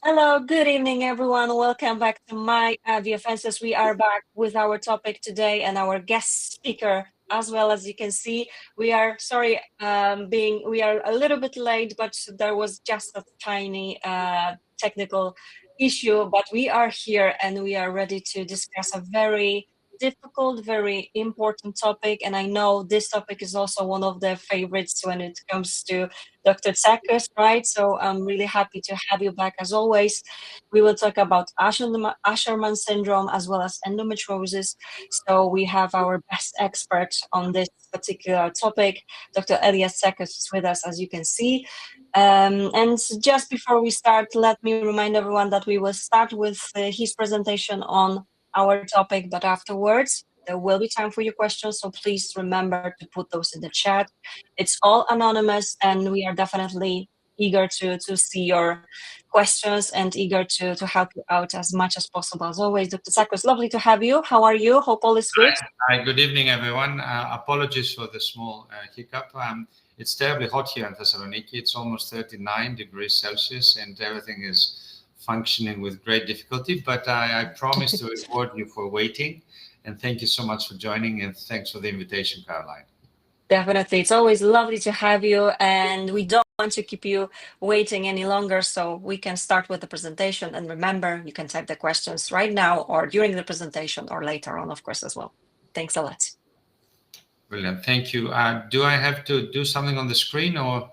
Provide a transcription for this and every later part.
Hello, good evening, everyone. Welcome back to my VFNs. We are back with our topic today and our guest speaker. As well as you can see, we are sorry, we are a little bit late, but there was just a tiny technical issue. But we are here and we are ready to discuss a very difficult, very important topic. And I know this topic is also one of the favorites when it comes to Dr. Tsakos, right? So I'm really happy to have you back as always. We will talk about Asherman syndrome as well as endometriosis. So we have our best expert on this particular topic. Dr. Elias Tsakos is with us, as you can see. And just before we start, let me remind everyone that we will start with his presentation on our topic, but afterwards there will be time for your questions. So please remember to put those in the chat. It's all anonymous, and we are definitely eager to see your questions and eager to help you out as much as possible. As always, Dr. Tsakos, lovely to have you. How are you? Hope all is good. Hi, good evening, everyone. Apologies for the small hiccup. It's terribly hot here in Thessaloniki. It's almost 39 degrees Celsius, and everything is functioning with great difficulty. But I promise to reward you for waiting. And thank you so much for joining, and thanks for the invitation, Caroline. Definitely. It's always lovely to have you, and we don't want to keep you waiting any longer, so we can start with the presentation. And remember, you can type the questions right now or during the presentation or later on, of course, as well. Thanks a lot. Brilliant. Thank you. Do I have to do something on the screen, or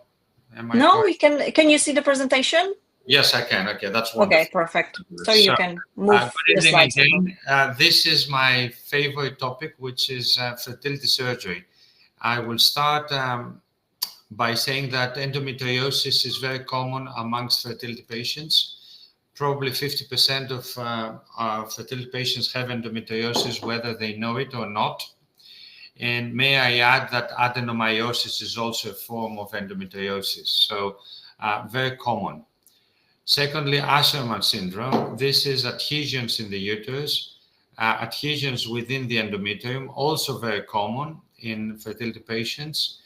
am I? No, we can. Can you see the presentation? Yes, I can. Okay, that's wonderful. Okay, perfect. So you can move good the evening slides. again. This is my favorite topic, which is fertility surgery. I will start by saying that endometriosis is very common amongst fertility patients. Probably 50% of our fertility patients have endometriosis, whether they know it or not. And may I add that adenomyosis is also a form of endometriosis, so very common. Secondly, Asherman syndrome. This is adhesions in the uterus, adhesions within the endometrium, also very common in fertility patients.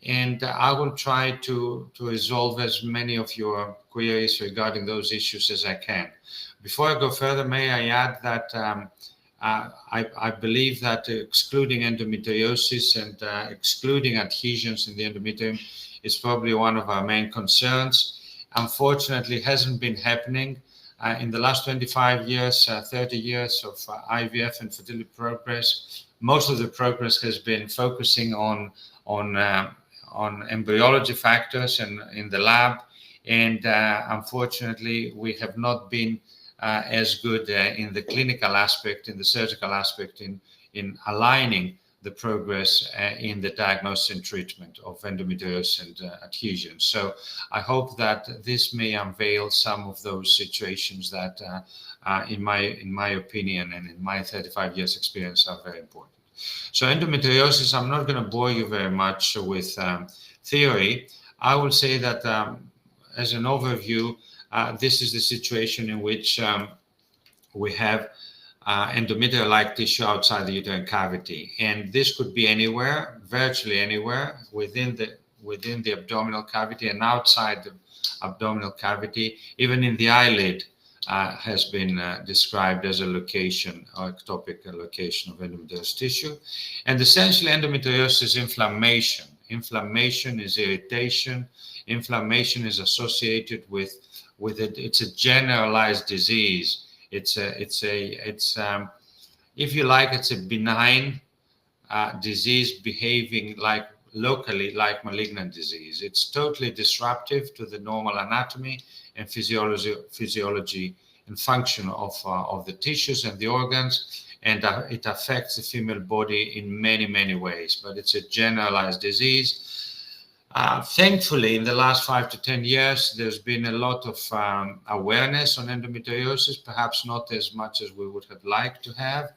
And I will try to resolve as many of your queries regarding those issues as I can. Before I go further, may I add that I believe that excluding endometriosis and excluding adhesions in the endometrium is probably one of our main concerns. Unfortunately, it hasn't been happening. In the last 25 years, 30 years of IVF and fertility progress, most of the progress has been focusing on embryology factors and in the lab. And unfortunately, we have not been as good in the clinical aspect, in the surgical aspect, in aligning the progress in the diagnosis and treatment of endometriosis and adhesions. So I hope that this may unveil some of those situations that, in my opinion and in my 35 years experience, are very important. So endometriosis, I'm not going to bore you very much with theory. I will say that as an overview, this is the situation in which we have endometrial-like tissue outside the uterine cavity. And this could be anywhere, virtually anywhere, within the abdominal cavity and outside the abdominal cavity. Even in the eyelid has been described as a location, or ectopic location of endometrial tissue. And essentially, endometriosis is inflammation. Inflammation is irritation. Inflammation is associated with it. It's a generalized disease. It's if you like, it's a benign disease behaving like locally like malignant disease. It's totally disruptive to the normal anatomy and physiology and function of the tissues and the organs, and it affects the female body in many, many ways. But it's a generalized disease. Thankfully, in the last 5 to 10 years, there's been a lot of awareness on endometriosis, perhaps not as much as we would have liked to have.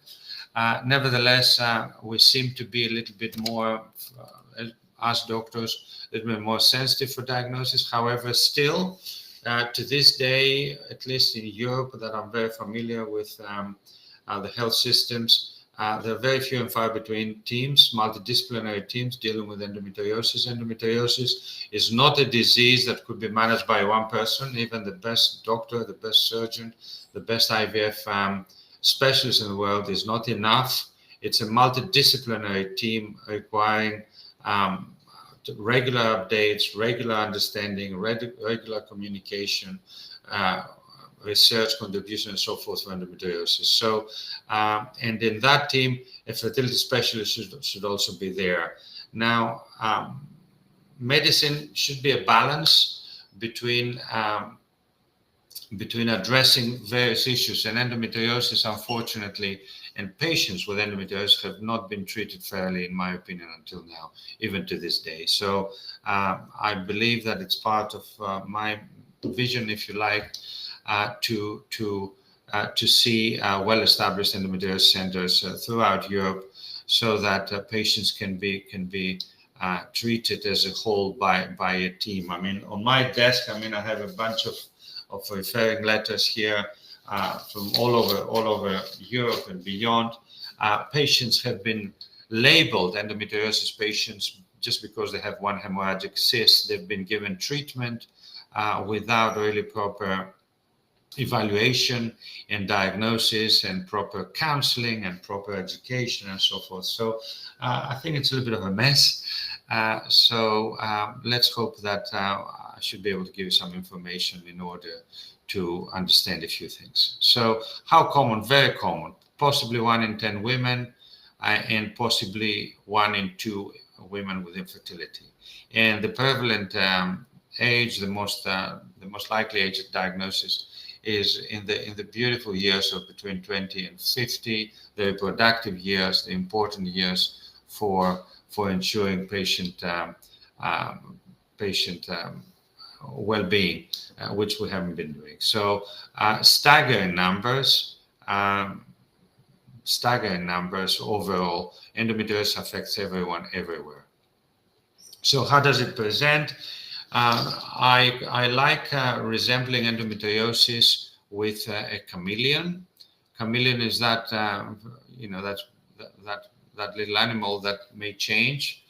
Nevertheless, we seem to be a little bit more, as doctors, a little bit more sensitive for diagnosis. However, still, to this day, at least in Europe, that I'm very familiar with the health systems, There are very few and far between teams, multidisciplinary teams dealing with endometriosis. Endometriosis is not a disease that could be managed by one person. Even the best doctor, the best surgeon, the best IVF specialist in the world is not enough. It's a multidisciplinary team requiring regular updates, regular understanding, regular communication, research contribution, and so forth for endometriosis. So, and in that team, a fertility specialist should also be there. Now, medicine should be a balance between addressing various issues, and endometriosis, unfortunately, and patients with endometriosis have not been treated fairly, in my opinion, until now, even to this day. So I believe that it's part of my vision, if you like, to see well-established endometriosis centers throughout Europe, so that patients can be treated as a whole by a team. I mean, on my desk, I have a bunch of referring letters here from all over Europe and beyond. Patients have been labeled endometriosis patients just because they have one hemorrhagic cyst. They've been given treatment without really proper evaluation and diagnosis and proper counseling and proper education and so forth. So I think it's a little bit of a mess. So let's hope that I should be able to give you some information in order to understand a few things. So how common? Very common. Possibly 1 in 10 women and possibly 1 in 2 women with infertility. And the prevalent age, the most likely age of diagnosis is in the beautiful years of between 20 and 50, the reproductive years, the important years for ensuring patient well-being, which we haven't been doing. So staggering numbers overall. Endometriosis affects everyone everywhere. So how does it present? I like resembling endometriosis with a chameleon. Chameleon is that that little animal that may change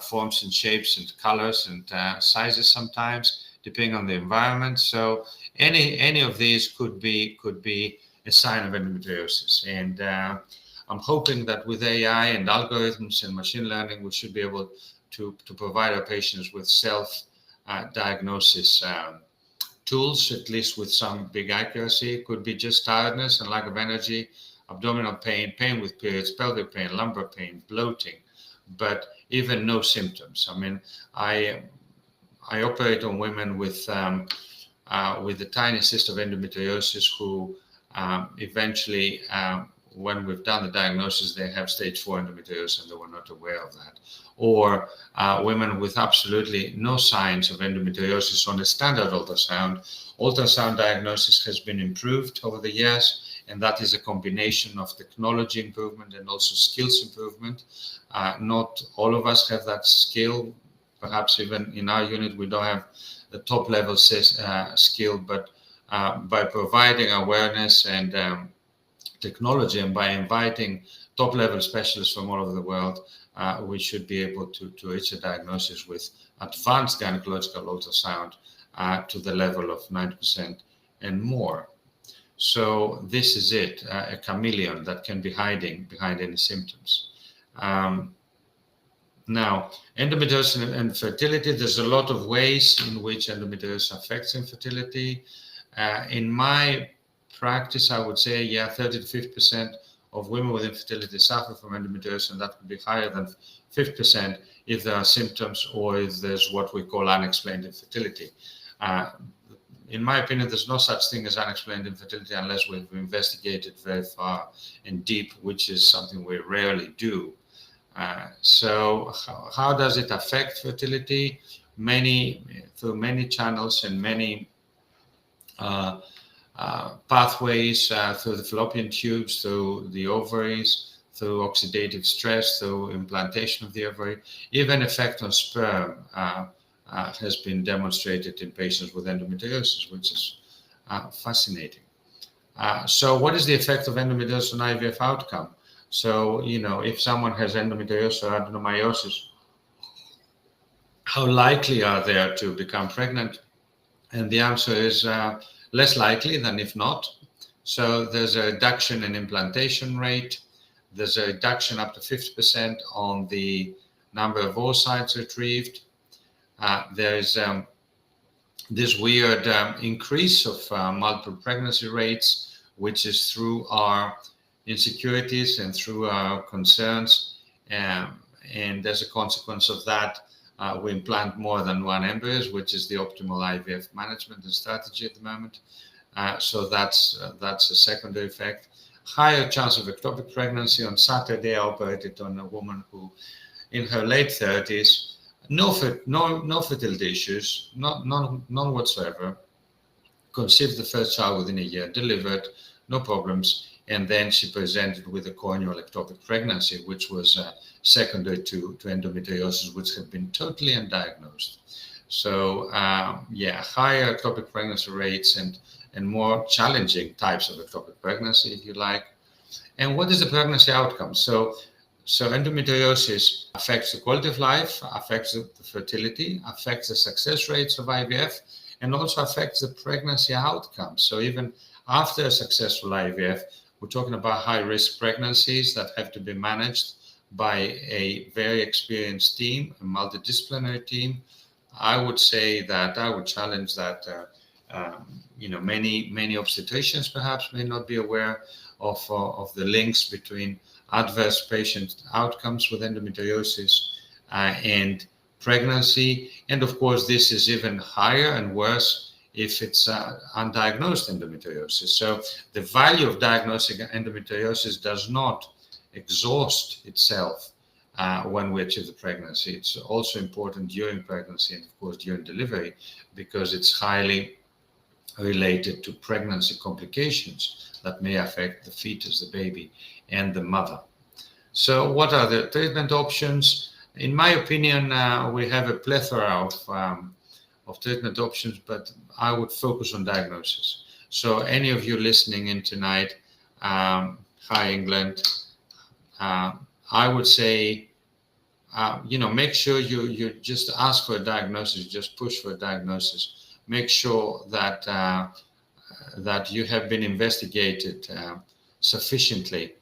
forms and shapes and colors and sizes sometimes, depending on the environment. So any of these could be a sign of endometriosis. And I'm hoping that with AI and algorithms and machine learning, we should be able to provide our patients with self-diagnosis tools, at least with some big accuracy. It could be just tiredness and lack of energy, abdominal pain, pain with periods, pelvic pain, lumbar pain, bloating, but even no symptoms. I mean, I operate on women with the tiny cyst of endometriosis who eventually, when we've done the diagnosis, they have stage 4 endometriosis and they were not aware of that. Or women with absolutely no signs of endometriosis on a standard ultrasound. Ultrasound diagnosis has been improved over the years, and that is a combination of technology improvement and also skills improvement. Not all of us have that skill. Perhaps even in our unit, we don't have the top level skill, but by providing awareness and technology and by inviting top level specialists from all over the world, we should be able to reach a diagnosis with advanced gynecological ultrasound to the level of 90% and more. So this is it, a chameleon that can be hiding behind any symptoms. Now, endometriosis and fertility, there's a lot of ways in which endometriosis affects infertility. In my practice, I would say, 30 to 50% of women with infertility suffer from endometriosis, and that could be higher than 50% if there are symptoms or if there's what we call unexplained infertility. In my opinion, there's no such thing as unexplained infertility unless we've investigated very far and deep, which is something we rarely do. So how does it affect fertility? Through many channels and many pathways, through the fallopian tubes, through the ovaries, through oxidative stress, through implantation of the ovary. Even effect on sperm has been demonstrated in patients with endometriosis, which is fascinating. So what is the effect of endometriosis on IVF outcome? So, if someone has endometriosis or adenomyosis, how likely are they to become pregnant? And the answer is less likely than if not. So there's a reduction in implantation rate. There's a reduction up to 50% on the number of oocytes retrieved. There's this weird increase of multiple pregnancy rates, which is through our insecurities and through our concerns. And as a consequence of that, we implant more than one embryos, which is the optimal IVF management and strategy at the moment. So that's a secondary effect. Higher chance of ectopic pregnancy. On Saturday, I operated on a woman who, in her late 30s, no fertility issues, none whatsoever. Conceived the first child within a year, delivered, no problems, and then she presented with a corneal ectopic pregnancy, which was secondary to endometriosis, which had been totally undiagnosed. So higher ectopic pregnancy rates and more challenging types of ectopic pregnancy, if you like. And what is the pregnancy outcome? So endometriosis affects the quality of life, affects the fertility, affects the success rates of IVF, and also affects the pregnancy outcome. So even after a successful IVF, we're talking about high-risk pregnancies that have to be managed by a very experienced team, a multidisciplinary team. I would say that I would challenge that many obstetricians perhaps may not be aware of the links between adverse patient outcomes with endometriosis and pregnancy. And of course, this is even higher and worse if it's undiagnosed endometriosis. So the value of diagnosing endometriosis does not exhaust itself when we achieve the pregnancy. It's also important during pregnancy and of course during delivery, because it's highly related to pregnancy complications that may affect the fetus, the baby, and the mother. So what are the treatment options? In my opinion, we have a plethora of treatment options, but I would focus on diagnosis. So any of you listening in tonight, hi England, I would say, make sure you just ask for a diagnosis, just push for a diagnosis. Make sure that that you have been investigated sufficiently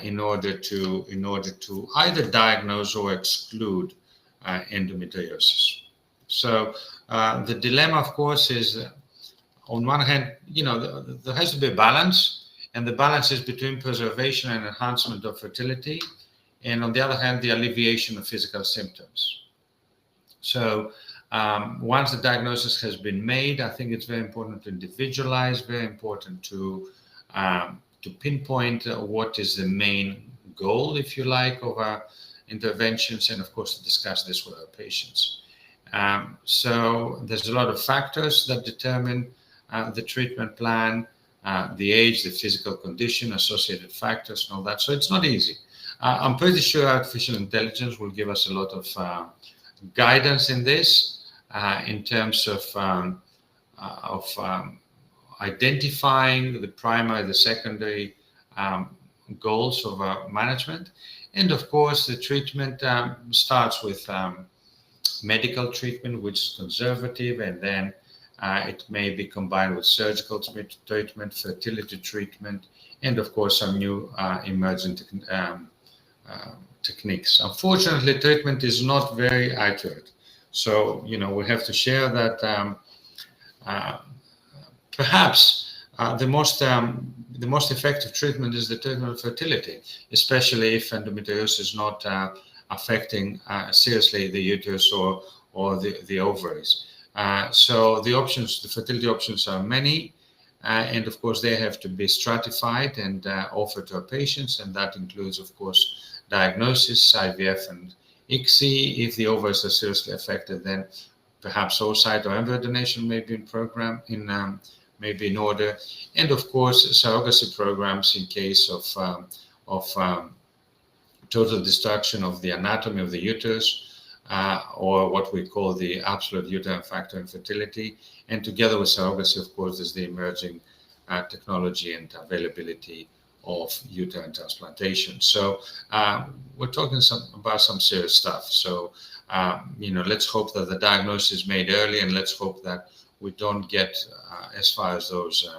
in order to either diagnose or exclude endometriosis. So the dilemma, of course, is on one hand, there has to be a balance, and the balance is between preservation and enhancement of fertility, and on the other hand, the alleviation of physical symptoms. So once the diagnosis has been made, I think it's very important to individualize, very important to pinpoint what is the main goal, if you like, of our interventions, and of course to discuss this with our patients. So there's a lot of factors that determine the treatment plan, the age, the physical condition, associated factors, and all that. So it's not easy. I'm pretty sure artificial intelligence will give us a lot of guidance in this, in terms of identifying the primary, the secondary goals of our management. And of course, the treatment starts with medical treatment, which is conservative, and then it may be combined with surgical treatment, fertility treatment, and of course, some new emerging techniques. Unfortunately, treatment is not very accurate. So, we have to share that perhaps the most effective treatment is the treatment of fertility, especially if endometriosis is not affecting seriously the uterus or the ovaries. So the fertility options are many, and of course they have to be stratified and offered to our patients, and that includes, of course, diagnosis, IVF and ICSI. If the ovaries are seriously affected, then perhaps oocyte or embryo donation may be in order, and of course surrogacy programs in case of total destruction of the anatomy of the uterus, or what we call the absolute uterine factor infertility. And together with surrogacy, of course, there's the emerging technology and availability of uterine transplantation. So we're talking about some serious stuff. So let's hope that the diagnosis is made early, and let's hope that we don't get as far as those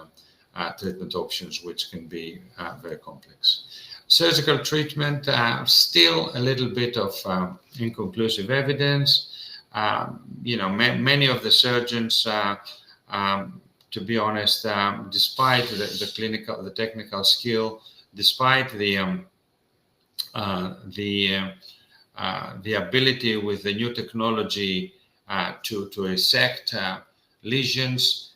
treatment options, which can be very complex. Surgical treatment, still a little bit of inconclusive evidence. Many of the surgeons, to be honest, despite the technical skill, despite the ability with the new technology to resect lesions,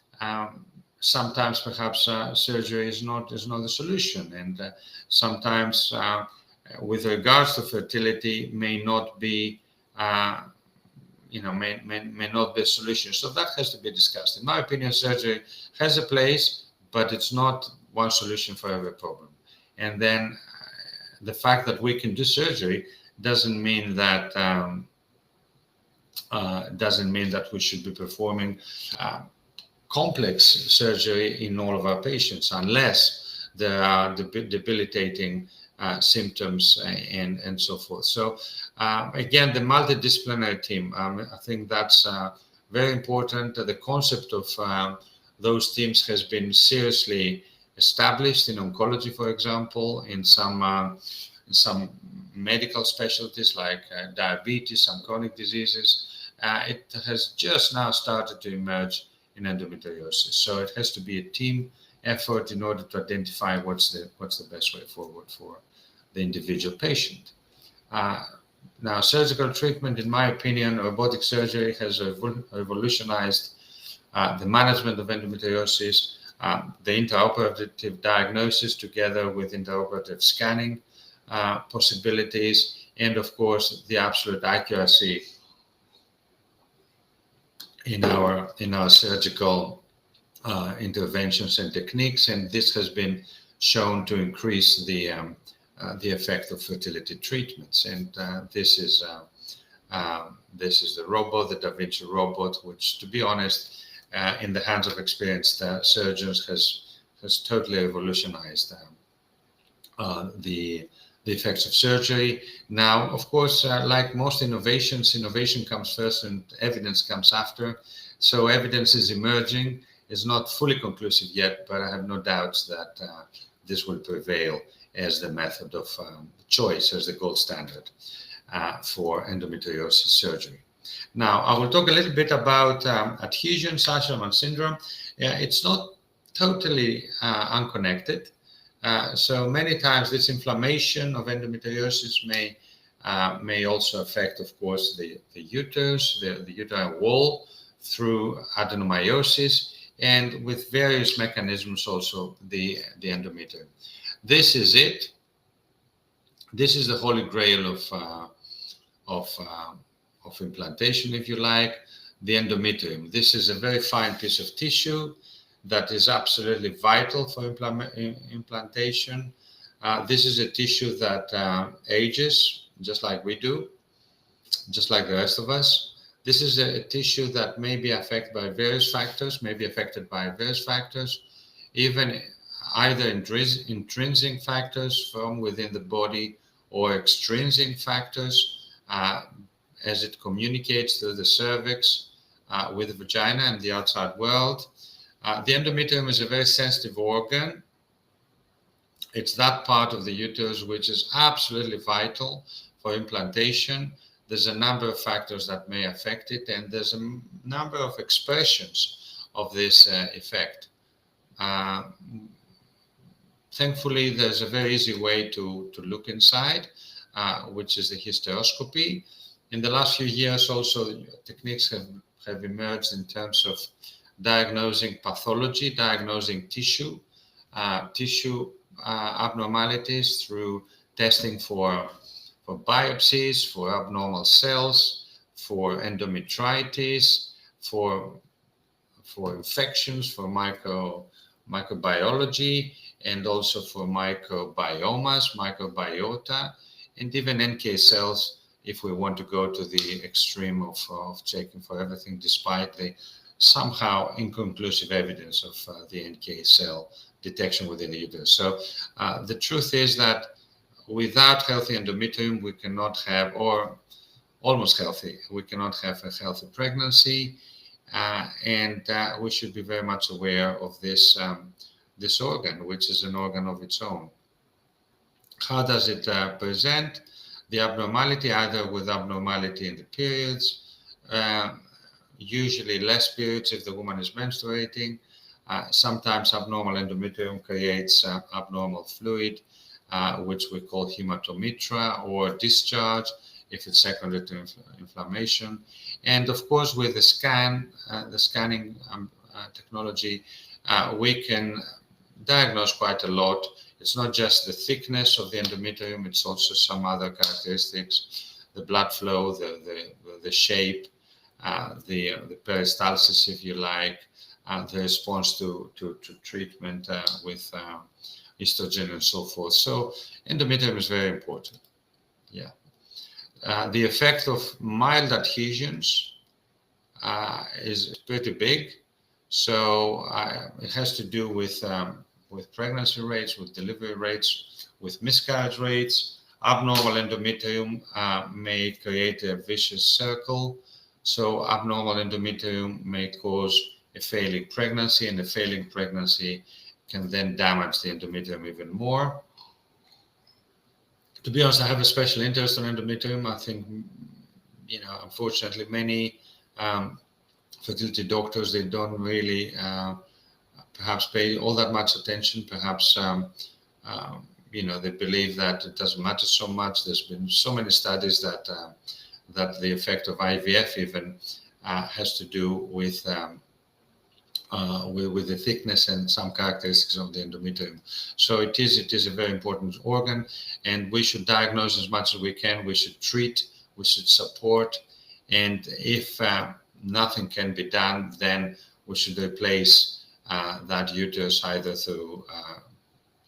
sometimes perhaps surgery is not the solution, and sometimes with regards to fertility may not be may not be a solution. So that has to be discussed. In my opinion, surgery has a place, but it's not one solution for every problem. And then the fact that we can do surgery doesn't mean that we should be performing complex surgery in all of our patients, unless there are debilitating symptoms and so forth. So again, the multidisciplinary team, I think that's very important. The concept of those teams has been seriously established in oncology, for example, in some medical specialties like diabetes, some chronic diseases. It has just now started to emerge in endometriosis. So it has to be a team effort in order to identify what's the best way forward for the individual patient. Now, surgical treatment, in my opinion, robotic surgery has revolutionized the management of endometriosis, the intraoperative diagnosis together with intraoperative scanning possibilities, and of course the absolute accuracy in our surgical interventions and techniques, and this has been shown to increase the effect of fertility treatments. And this is the robot, the Da Vinci robot, which, to be honest, in the hands of experienced surgeons, has totally revolutionized the effects of surgery. Now, of course, like most innovations, innovation comes first and evidence comes after. So evidence is emerging. It's not fully conclusive yet, but I have no doubts that this will prevail as the method of choice, as the gold standard for endometriosis surgery. Now, I will talk a little bit about adhesions, Asherman syndrome. It's not totally unconnected. So many times this inflammation of endometriosis may also affect, of course, the uterus, the uterine wall through adenomyosis, and with various mechanisms also the endometrium. This is it. This is the holy grail of implantation, if you like, the endometrium. This is a very fine piece of tissue that is absolutely vital for implantation. This is a tissue that ages, just like we do, just like the rest of us. This is a tissue that may be affected by various factors, even either intrinsic factors from within the body or extrinsic factors as it communicates through the cervix with the vagina and the outside world. The endometrium is a very sensitive organ. It's that part of the uterus which is absolutely vital for implantation. There's a number of factors that may affect it, and there's a number of expressions of this effect. Thankfully, there's a very easy way to look inside, which is the hysteroscopy. In the last few years, also, techniques have emerged in terms of diagnosing pathology, diagnosing tissue abnormalities through testing for biopsies, for abnormal cells, for endometritis, for infections, for microbiology, and also for microbiomas, microbiota, and even NK cells, if we want to go to the extreme of checking for everything, despite somehow inconclusive evidence of the NK cell detection within the uterus. So the truth is that without healthy endometrium, we cannot have, or almost healthy, we cannot have a healthy pregnancy. And we should be very much aware of this, this organ, which is an organ of its own. How does it present? The abnormality, either with abnormality in the periods, usually less periods if the woman is menstruating. Sometimes abnormal endometrium creates abnormal fluid, which we call hematometra, or discharge if it's secondary to inflammation. And of course, with the scanning technology, we can diagnose quite a lot. It's not just the thickness of the endometrium, it's also some other characteristics, the blood flow, the shape, the peristalsis, if you like, the response to treatment with estrogen and so forth. So endometrium is very important. Yeah. The effect of mild adhesions is pretty big. So it has to do with pregnancy rates, with delivery rates, with miscarriage rates. Abnormal endometrium may create a vicious circle. So abnormal endometrium may cause a failing pregnancy, and a failing pregnancy can then damage the endometrium even more. To be honest, I have a special interest in endometrium. I think, unfortunately, many fertility doctors, they don't really perhaps pay all that much attention. Perhaps, they believe that it doesn't matter so much. There's been so many studies that the effect of IVF even has to do with the thickness and some characteristics of the endometrium. So it is a very important organ, and we should diagnose as much as we can. We should treat, we should support, and if nothing can be done, then we should replace that uterus either through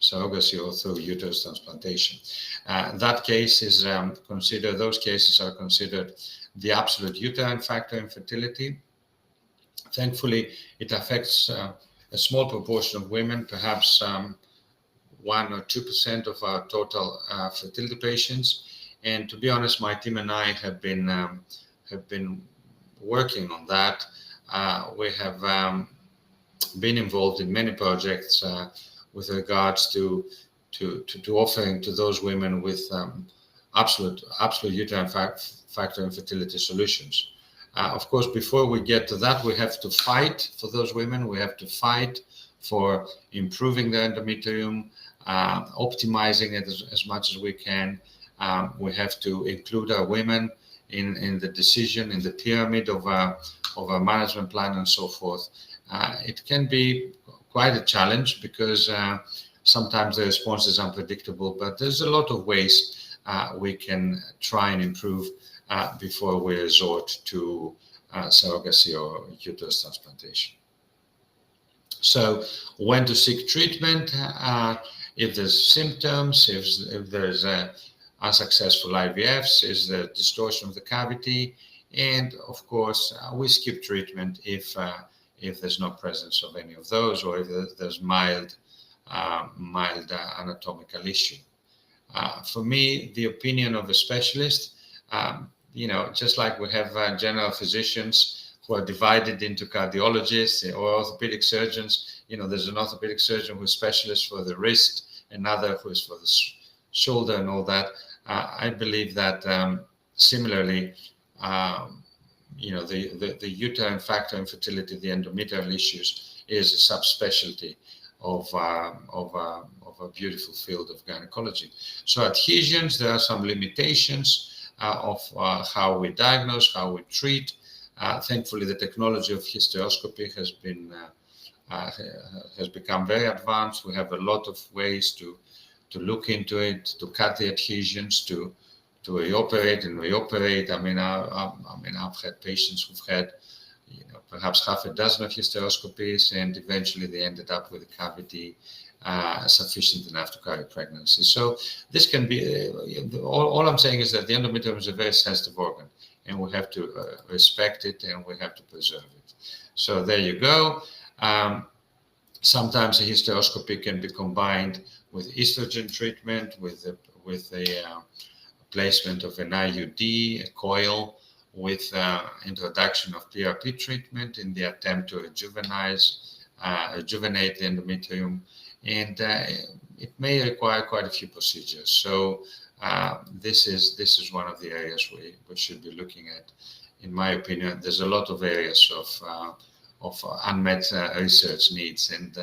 surrogacy or through uterus transplantation. That case is considered, those cases are considered the absolute uterine factor in fertility. Thankfully, it affects a small proportion of women, perhaps 1 or 2% of our total fertility patients. And to be honest, my team and I have been working on that. We have been involved in many projects with regards to offering to those women with absolute uterine factor infertility solutions. Of course, before we get to that, we have to fight for those women. We have to fight for improving their endometrium, optimizing it as much as we can. We have to include our women in the decision, in the pyramid of our management plan and so forth. It can be quite a challenge because sometimes the response is unpredictable, but there's a lot of ways we can try and improve before we resort to surrogacy or uterus transplantation. So when to seek treatment, if there's symptoms, if there's unsuccessful IVFs, is there distortion of the cavity, and of course we skip treatment if there's no presence of any of those, or if there's mild anatomical issue. For me, the opinion of a specialist, just like we have general physicians who are divided into cardiologists or orthopedic surgeons, there's an orthopedic surgeon who's specialist for the wrist, another who is for the shoulder and all that. I believe that similarly, the uterine factor infertility, the endometrial issues, is a subspecialty of a beautiful field of gynecology. So adhesions, there are some limitations of how we diagnose, how we treat. Thankfully, the technology of hysteroscopy has become very advanced. We have a lot of ways to look into it, to cut the adhesions, to reoperate and reoperate. I've had patients who've had, perhaps half a dozen of hysteroscopies, and eventually they ended up with a cavity sufficient enough to carry pregnancy. So this can be, all I'm saying is that the endometrium is a very sensitive organ, and we have to respect it, and we have to preserve it. So there you go. Sometimes a hysteroscopy can be combined with estrogen treatment, with the placement of an IUD, a coil, with introduction of PRP treatment in the attempt to rejuvenate the endometrium, and it may require quite a few procedures. So this is one of the areas we should be looking at. In my opinion, there's a lot of areas of unmet research needs, and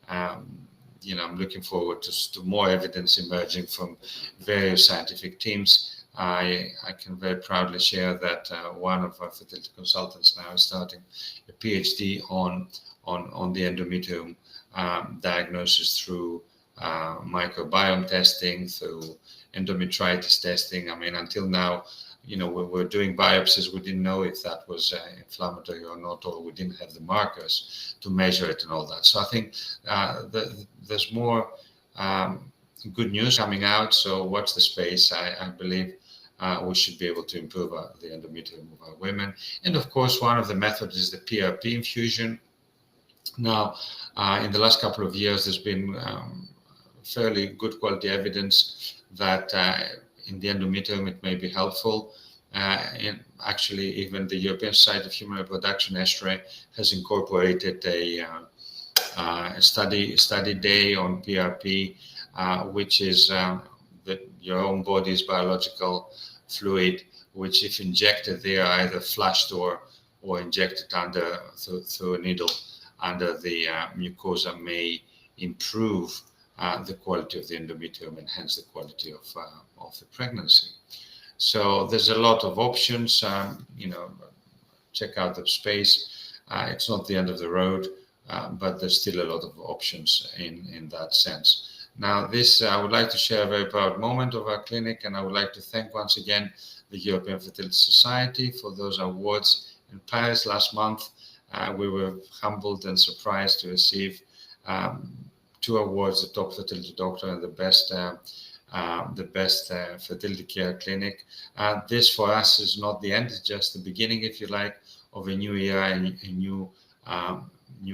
I'm looking forward to more evidence emerging from various scientific teams. I can very proudly share that one of our fertility consultants now is starting a PhD on the endometrium diagnosis through microbiome testing, through endometritis testing. I mean, until now, we were doing biopsies. We didn't know if that was inflammatory or not, or we didn't have the markers to measure it and all that. So I think there's more good news coming out. So watch the space. I believe we should be able to improve the endometrium of our women. And of course, one of the methods is the PRP infusion. Now, in the last couple of years, there's been fairly good quality evidence that in the endometrium it may be helpful. And actually, even the European Society of Human Reproduction, ESHRE, has incorporated a study day on PRP, which is your own body's biological fluid, which, if injected there, either flushed or injected through a needle under the mucosa, may improve the quality of the endometrium and hence the quality of the pregnancy. So there's a lot of options. Check out the space. It's not the end of the road, but there's still a lot of options in that sense. Now, I would like to share a very proud moment of our clinic, and I would like to thank once again the European Fertility Society for those awards in Paris last month. We were humbled and surprised to receive 2 awards: the top fertility doctor and the best fertility care clinic. This for us is not the end; it's just the beginning, if you like, of a new era and a new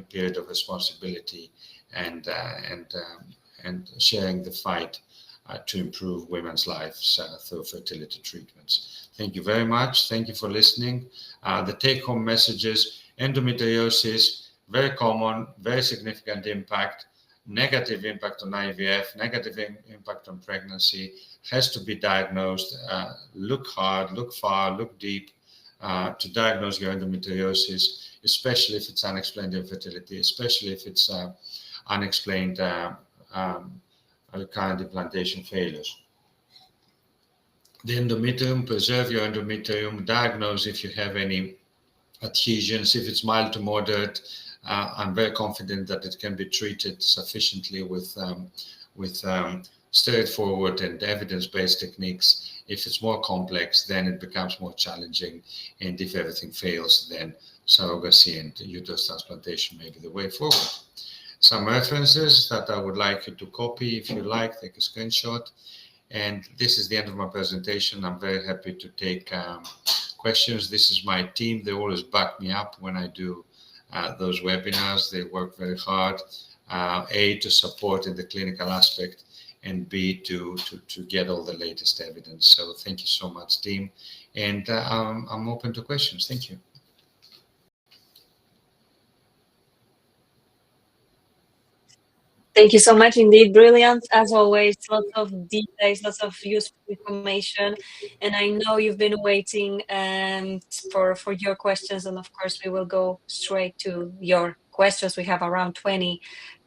period of responsibility and sharing the fight to improve women's lives through fertility treatments. Thank you very much. Thank you for listening. The take-home messages: endometriosis, very common, very significant impact, negative impact on IVF, negative impact on pregnancy, has to be diagnosed. Look hard, look far, look deep to diagnose your endometriosis, especially if it's unexplained infertility, especially if it's unexplained recurrent implantation failures. The endometrium: preserve your endometrium, diagnose if you have any adhesions. If it's mild to moderate, I'm very confident that it can be treated sufficiently with straightforward and evidence-based techniques. If it's more complex, then it becomes more challenging. And if everything fails, then surrogacy and uterus transplantation may be the way forward. Some references that I would like you to copy. If you like, take a screenshot. And this is the end of my presentation. I'm very happy to take questions. This is my team. They always back me up when I do those webinars. They work very hard, A, to support in the clinical aspect, and B, to get all the latest evidence. So thank you so much, team. And I'm open to questions. Thank you. Thank you so much indeed. Brilliant, as always. Lots of details, lots of useful information. And I know you've been waiting for your questions. And of course, we will go straight to your questions. We have around 20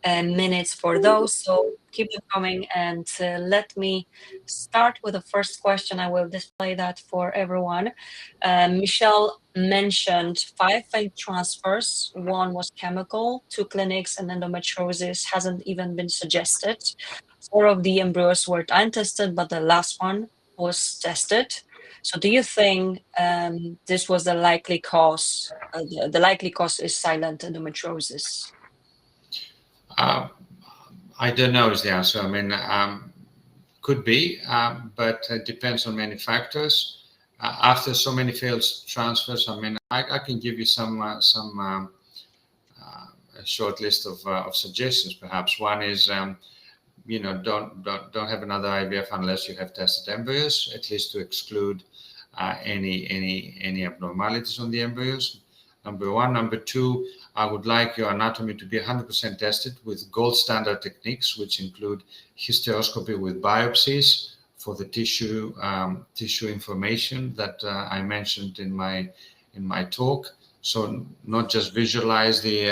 minutes for those. So keep them coming. And let me start with the first question. I will display that for everyone. Michelle mentioned 5 failed transfers. 1 was chemical, 2 clinics, and endometriosis hasn't even been suggested. 4 of the embryos were untested, but the last one was tested. So do you think this was the likely cause? The likely cause is silent endometriosis. I don't know is the answer. I mean, could be, but it depends on many factors. after so many failed transfers, I mean, I can give you a short list of suggestions. Perhaps one is, don't have another IVF unless you have tested embryos, at least to exclude any abnormalities on the embryos. Number one. Number two, I would like your anatomy to be 100% tested with gold standard techniques, which include hysteroscopy with biopsies for the tissue information that I mentioned in my talk. So not just visualize the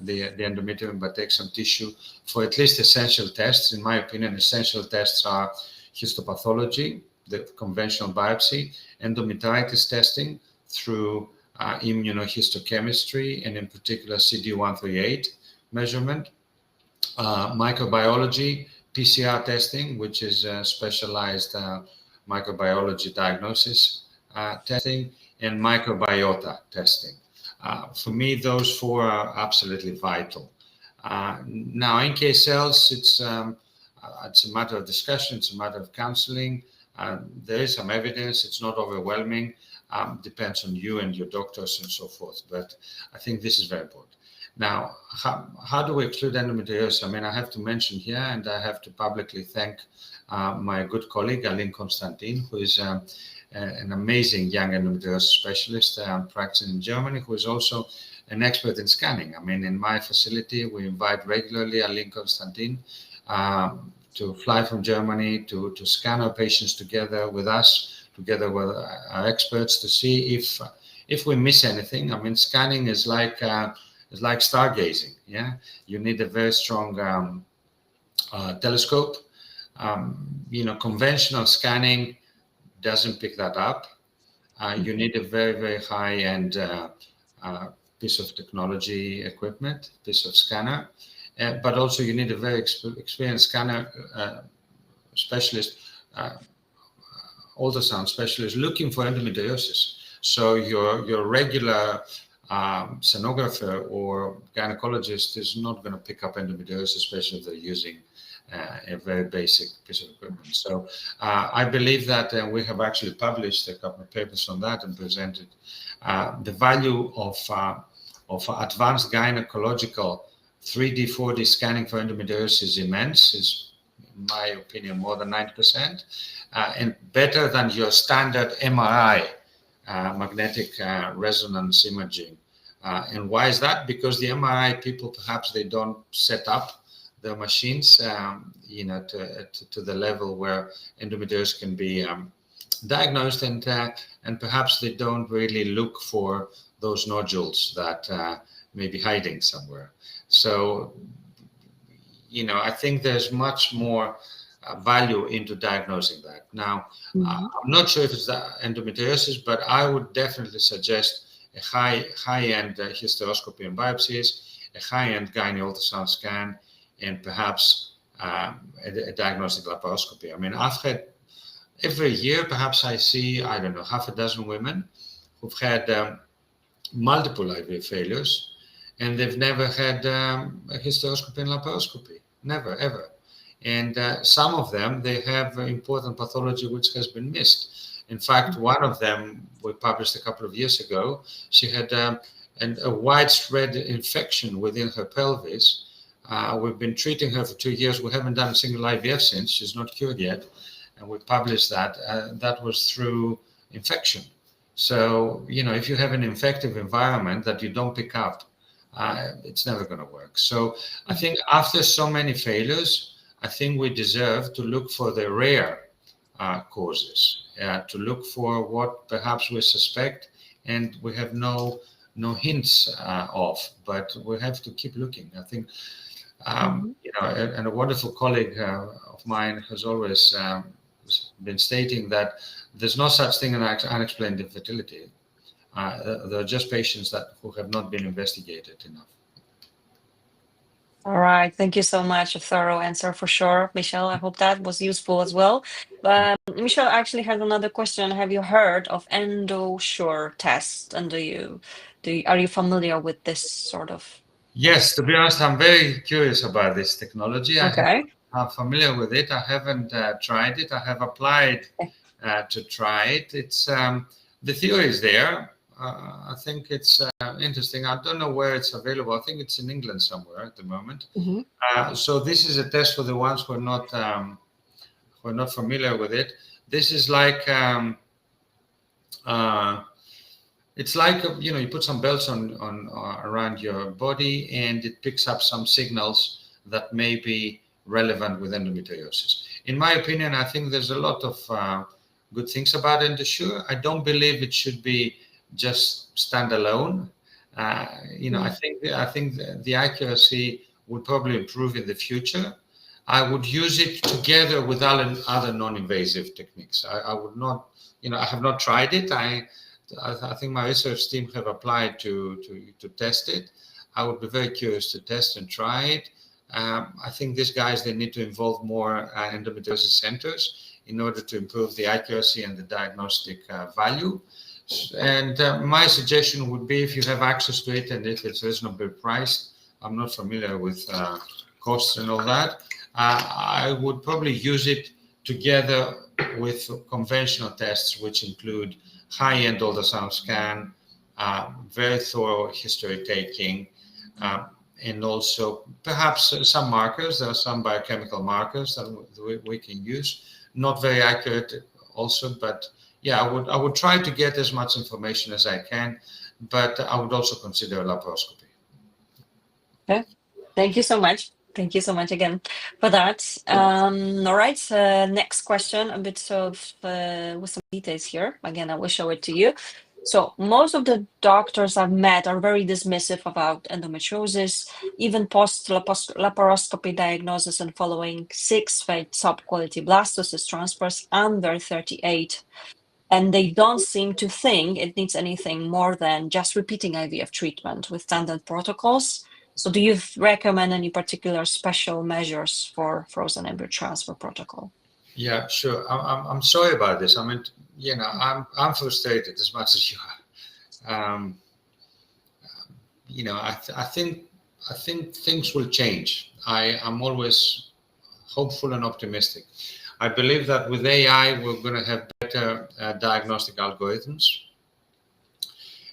endometrium, but take some tissue for at least essential tests. In my opinion, essential tests are histopathology, the conventional biopsy, endometritis testing through immunohistochemistry, and in particular CD138 measurement, microbiology, PCR testing, which is specialized microbiology diagnosis testing, and microbiota testing. For me, those four are absolutely vital. Now, NK cells, it's a matter of discussion, it's a matter of counseling. There is some evidence, it's not overwhelming, depends on you and your doctors and so forth, but I think this is very important. Now, how do we exclude endometriosis? I mean, I have to mention here, and I have to publicly thank my good colleague, Aline Constantin, who is an amazing young endometriosis specialist practicing in Germany, who is also an expert in scanning. I mean, in my facility, we invite regularly Aline Constantin to fly from Germany to scan our patients together with us, together with our experts, to see if we miss anything. I mean, scanning is like stargazing. Yeah, you need a very strong telescope. Conventional scanning doesn't pick that up. You need a very, very high-end piece of technology equipment, piece of scanner, but also you need a very experienced scanner specialist, ultrasound specialist looking for endometriosis. So your regular sonographer or gynecologist is not going to pick up endometriosis, especially if they're using a very basic piece of equipment. So I believe that we have actually published a couple of papers on that and presented the value of advanced gynecological 3D, 4D scanning for endometriosis is immense, is in my opinion more than 90%, and better than your standard MRI, magnetic resonance imaging. And why is that? Because the MRI people, perhaps they don't set up their machines, to the level where endometriosis can be diagnosed, and perhaps they don't really look for those nodules that may be hiding somewhere. So, I think there's much more value into diagnosing that. Now, I'm not sure if it's the endometriosis, but I would definitely suggest a high-end hysteroscopy and biopsies, a high-end gyne ultrasound scan, and perhaps a diagnostic laparoscopy. I mean, I've had every year, perhaps I see, I don't know, half a dozen women who've had multiple IVF failures, and they've never had a hysteroscopy and laparoscopy, never, ever. And some of them, they have important pathology which has been missed. In fact, one of them we published a couple of years ago. She had a widespread infection within her pelvis. We've been treating her for 2 years. We haven't done a single IVF since. She's not cured yet. And we published that. That was through infection. So, if you have an infective environment that you don't pick up, it's never going to work. So I think after so many failures, I think we deserve to look for the rare causes, to look for what perhaps we suspect and we have no hints of, but we have to keep looking. I think, and a wonderful colleague of mine has always been stating that there's no such thing as unexplained infertility. There are just patients who have not been investigated enough. All right. Thank you so much. A thorough answer for sure, Michelle. I hope that was useful as well. Michelle actually has another question. Have you heard of EndoSure test? And are you familiar with this sort of? Yes, to be honest, I'm very curious about this technology. Okay. I'm familiar with it. I haven't tried it. I have applied to try it. It's the theory is there. I think it's interesting. I don't know where it's available. I think it's in England somewhere at the moment. So this is a test for the ones who are not familiar with it. This is like it's like you put some belts on around your body, and it picks up some signals that may be relevant with endometriosis. In my opinion, I think there's a lot of good things about Endosure. I don't believe it should be just standalone. I think the accuracy would probably improve in the future. I would use it together with other non-invasive techniques. I would not, I have not tried it. I think my research team have applied to test it. I would be very curious to test and try it. I think these guys, they need to involve more endometriosis centers in order to improve the accuracy and the diagnostic value. And my suggestion would be, if you have access to it and if it's reasonably priced, I'm not familiar with costs and all that, I would probably use it together with conventional tests, which include high-end ultrasound scan, very thorough history taking, and also perhaps some markers. There are some biochemical markers that we can use. Not very accurate also, but yeah, I would try to get as much information as I can, but I would also consider laparoscopy. Okay, thank you so much. Thank you so much again for that. All right, next question, a bit of with some details here. Again, I will show it to you. So most of the doctors I've met are very dismissive about endometriosis, even post-laparoscopy diagnosis and following 6 fate sub-quality blastocyst transfers under 38. And they don't seem to think it needs anything more than just repeating IVF treatment with standard protocols. So do you recommend any particular special measures for frozen embryo transfer protocol? Yeah, sure. I'm sorry about this. I mean, I'm frustrated as much as you are. I think things will change. I'm always hopeful and optimistic. I believe that with AI, we're going to have better diagnostic algorithms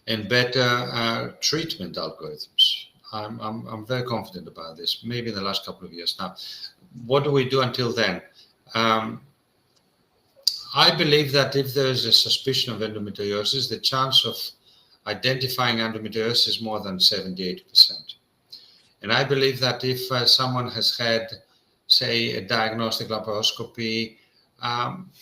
and better treatment algorithms. I'm very confident about this, maybe in the last couple of years. Now, what do we do until then? I believe that if there is a suspicion of endometriosis, the chance of identifying endometriosis is more than 78%. And I believe that if someone has had, say, a diagnostic laparoscopy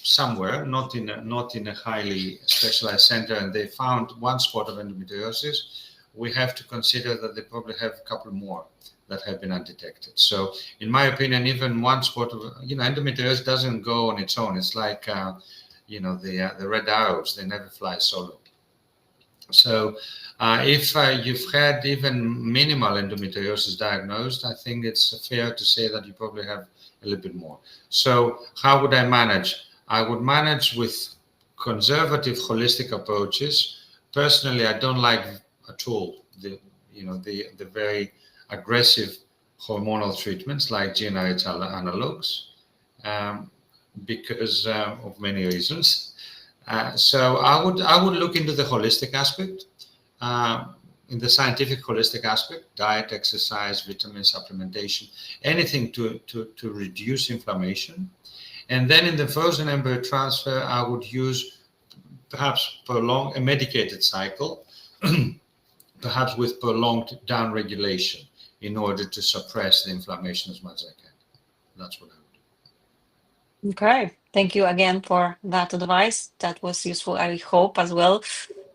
somewhere, not in a highly specialized center, and they found one spot of endometriosis, we have to consider that they probably have a couple more that have been undetected. So in my opinion, even one spot of, endometriosis doesn't go on its own. It's like, the red arrows, they never fly solo. So if you've had even minimal endometriosis diagnosed, I think it's fair to say that you probably have a little bit more. So how would I manage? I would manage with conservative holistic approaches. Personally, I don't like at all the very aggressive hormonal treatments like GnRH analogs because of many reasons. So I would look into the holistic aspect, in the scientific holistic aspect: diet, exercise, vitamin supplementation, anything to reduce inflammation. And then in the frozen embryo transfer, I would use perhaps a medicated cycle, perhaps with prolonged down regulation, in order to suppress the inflammation as much as I can. That's what I would do. Okay, thank you again for that advice. That was useful, I hope, as well.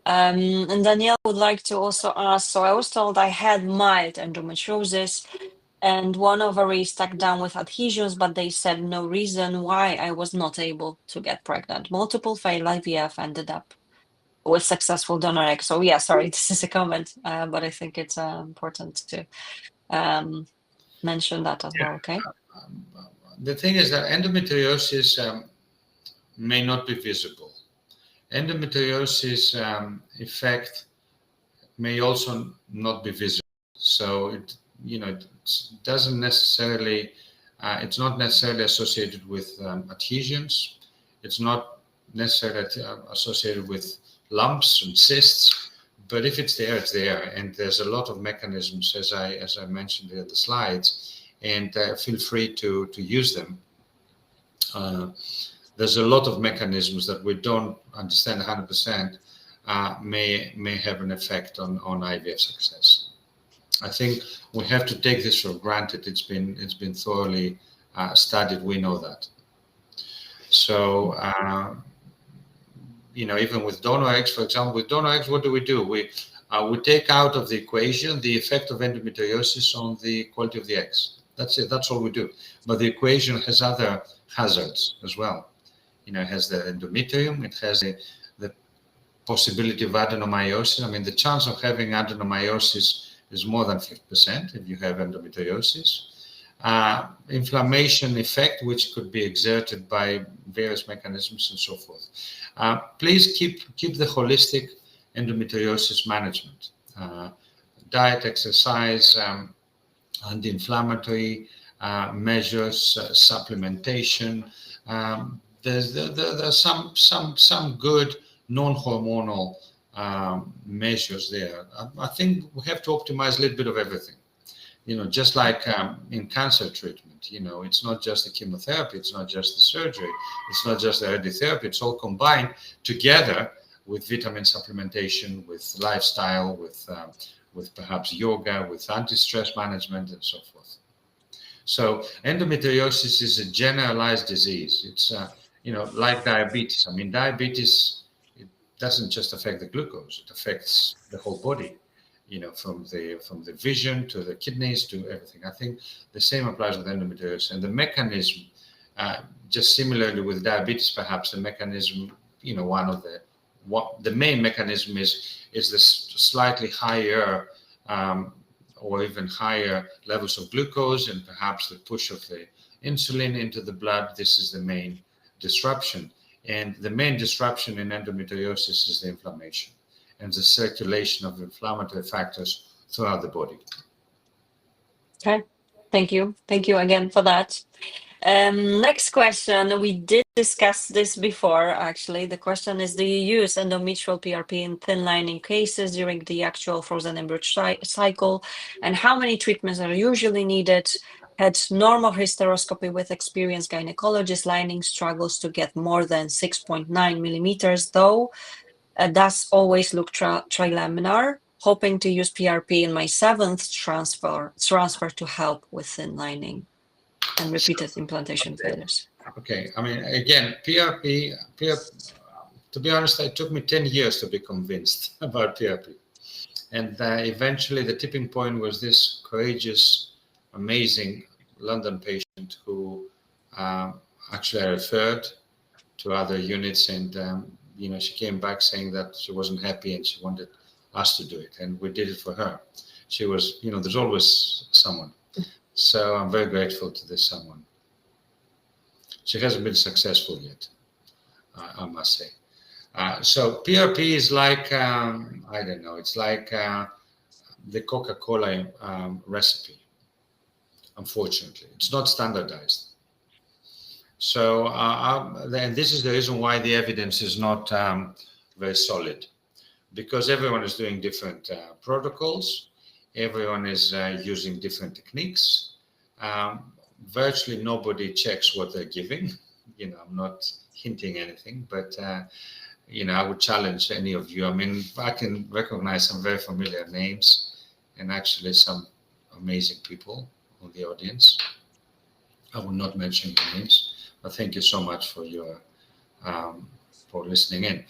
And Danielle would like to also ask, so I was told I had mild endometriosis and one ovary stuck down with adhesions, but they said no reason why I was not able to get pregnant. Multiple failed IVF, ended up with successful donor egg. So yeah, sorry, this is a comment, but I think it's important to mention that as well, okay? The thing is that endometriosis may not be visible. Endometriosis effect may also not be visible. So it doesn't necessarily, it's not necessarily associated with adhesions. It's not necessarily associated with lumps and cysts, but if it's there, it's there. And there's a lot of mechanisms, as I mentioned in the slides, and feel free to use them. There's a lot of mechanisms that we don't understand 100%, may have an effect on IVF success. I think we have to take this for granted. It's been thoroughly studied. We know that. So even with donor eggs, for example, with donor eggs, what do? We take out of the equation the effect of endometriosis on the quality of the eggs. That's it. That's all we do. But the equation has other hazards as well. It has the endometrium. It has the possibility of adenomyosis. I mean, the chance of having adenomyosis is more than 50% if you have endometriosis. Inflammation effect, which could be exerted by various mechanisms and so forth. Please keep the holistic endometriosis management. Diet, exercise, anti-inflammatory measures, supplementation. There's some good non-hormonal measures there. I think we have to optimize a little bit of everything. Just like in cancer treatment, it's not just the chemotherapy, it's not just the surgery, it's not just the radiotherapy, it's all combined together with vitamin supplementation, with lifestyle, with perhaps yoga, with anti-stress management, and so forth. So endometriosis is a generalized disease. It's, like diabetes. I mean, diabetes, it doesn't just affect the glucose, it affects the whole body. From the vision to the kidneys to everything. I think the same applies with endometriosis. And the mechanism, just similarly with diabetes, perhaps the mechanism, the main mechanism is this slightly higher or even higher levels of glucose and perhaps the push of the insulin into the blood. This is the main disruption. And the main disruption in endometriosis is the inflammation and the circulation of inflammatory factors throughout the body. Okay, thank you. Thank you again for that. Next question, we did discuss this before, actually. The question is, do you use endometrial PRP in thin lining cases during the actual frozen embryo cycle? And how many treatments are usually needed? Had normal hysteroscopy with experienced gynecologist. Lining struggles to get more than 6.9 millimeters, though. Does always look trilaminar. Hoping to use PRP in my 7th transfer to help with thin lining and repeated implantation failures. Okay, I mean, again, PRP, to be honest, it took me 10 years to be convinced about PRP. And eventually the tipping point was this courageous, amazing London patient who actually I referred to other units, and she came back saying that she wasn't happy and she wanted us to do it, and we did it for her. She was, there's always someone. So I'm very grateful to this someone. She hasn't been successful yet, I must say. So PRP is like, I don't know, it's like the Coca-Cola recipe. Unfortunately, it's not standardized. So and this is the reason why the evidence is not very solid, because everyone is doing different protocols. Everyone is using different techniques. Virtually nobody checks what they're giving. I'm not hinting anything, but I would challenge any of you. I mean, I can recognize some very familiar names and actually some amazing people on the audience. I will not mention your names, but thank you so much for your for listening in.